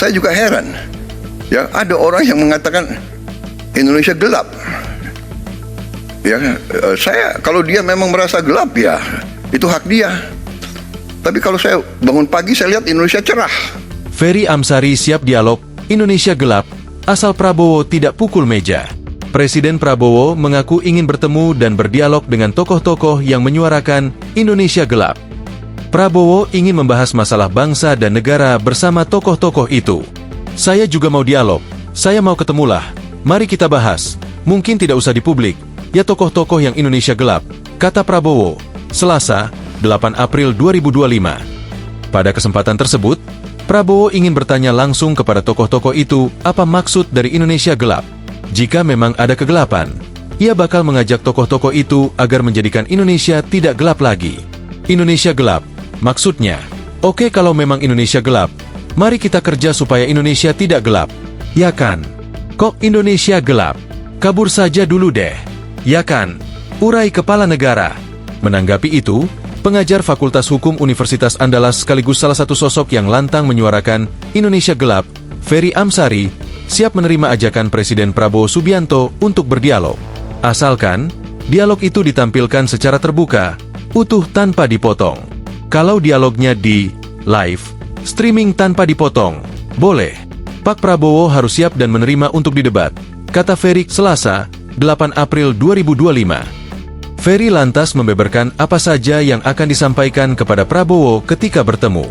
saya juga heran. Ya, ada orang yang mengatakan Indonesia gelap. Ya, saya kalau dia memang merasa gelap ya itu hak dia. Tapi kalau saya bangun pagi saya lihat Indonesia cerah. Ferry Amsari siap dialog Indonesia gelap asal Prabowo tidak pukul meja. Presiden Prabowo mengaku ingin bertemu dan berdialog dengan tokoh-tokoh yang menyuarakan Indonesia gelap. Prabowo ingin membahas masalah bangsa dan negara bersama tokoh-tokoh itu. Saya juga mau dialog, saya mau ketemulah, mari kita bahas, mungkin tidak usah di publik, ya tokoh-tokoh yang Indonesia gelap, kata Prabowo, Selasa, 8 April 2025. Pada kesempatan tersebut, Prabowo ingin bertanya langsung kepada tokoh-tokoh itu apa maksud dari Indonesia gelap. Jika memang ada kegelapan, ia bakal mengajak tokoh-tokoh itu agar menjadikan Indonesia tidak gelap lagi. Indonesia gelap, maksudnya, oke kalau memang Indonesia gelap, mari kita kerja supaya Indonesia tidak gelap. Ya kan? Kok Indonesia gelap? Kabur saja dulu deh. Ya kan? Urai kepala negara. Menanggapi itu, pengajar Fakultas Hukum Universitas Andalas sekaligus salah satu sosok yang lantang menyuarakan Indonesia gelap, Ferry Amsari, siap menerima ajakan Presiden Prabowo Subianto untuk berdialog. Asalkan, dialog itu ditampilkan secara terbuka, utuh tanpa dipotong. Kalau dialognya di live, streaming tanpa dipotong, boleh. Pak Prabowo harus siap dan menerima untuk didebat, kata Ferry Selasa, 8 April 2025. Ferry lantas membeberkan apa saja yang akan disampaikan kepada Prabowo ketika bertemu.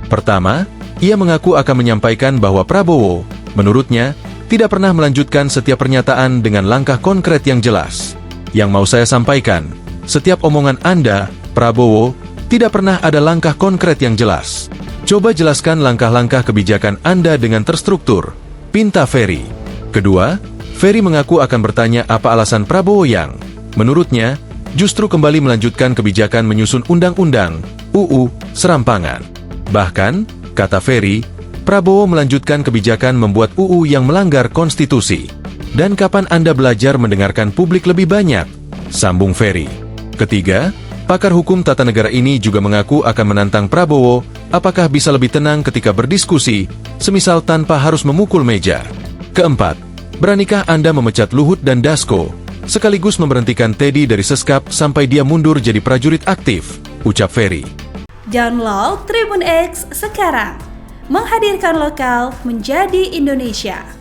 Pertama, ia mengaku akan menyampaikan bahwa Prabowo, menurutnya, tidak pernah melanjutkan setiap pernyataan dengan langkah konkret yang jelas. Yang mau saya sampaikan, setiap omongan Anda, Prabowo, tidak pernah ada langkah konkret yang jelas. Coba jelaskan langkah-langkah kebijakan Anda dengan terstruktur, pinta Ferry. Kedua, Ferry mengaku akan bertanya apa alasan Prabowo yang, menurutnya, justru kembali melanjutkan kebijakan menyusun undang-undang, UU, serampangan. Bahkan, kata Ferry, Prabowo melanjutkan kebijakan membuat UU yang melanggar konstitusi. Dan kapan Anda belajar mendengarkan publik lebih banyak? Sambung Ferry. Ketiga, pakar hukum tata negara ini juga mengaku akan menantang Prabowo apakah bisa lebih tenang ketika berdiskusi, semisal tanpa harus memukul meja. Keempat, beranikah Anda memecat Luhut dan Dasko, sekaligus memberhentikan Teddy dari Seskap sampai dia mundur jadi prajurit aktif, ucap Ferry. Download Tribun X sekarang, menghadirkan lokal menjadi Indonesia.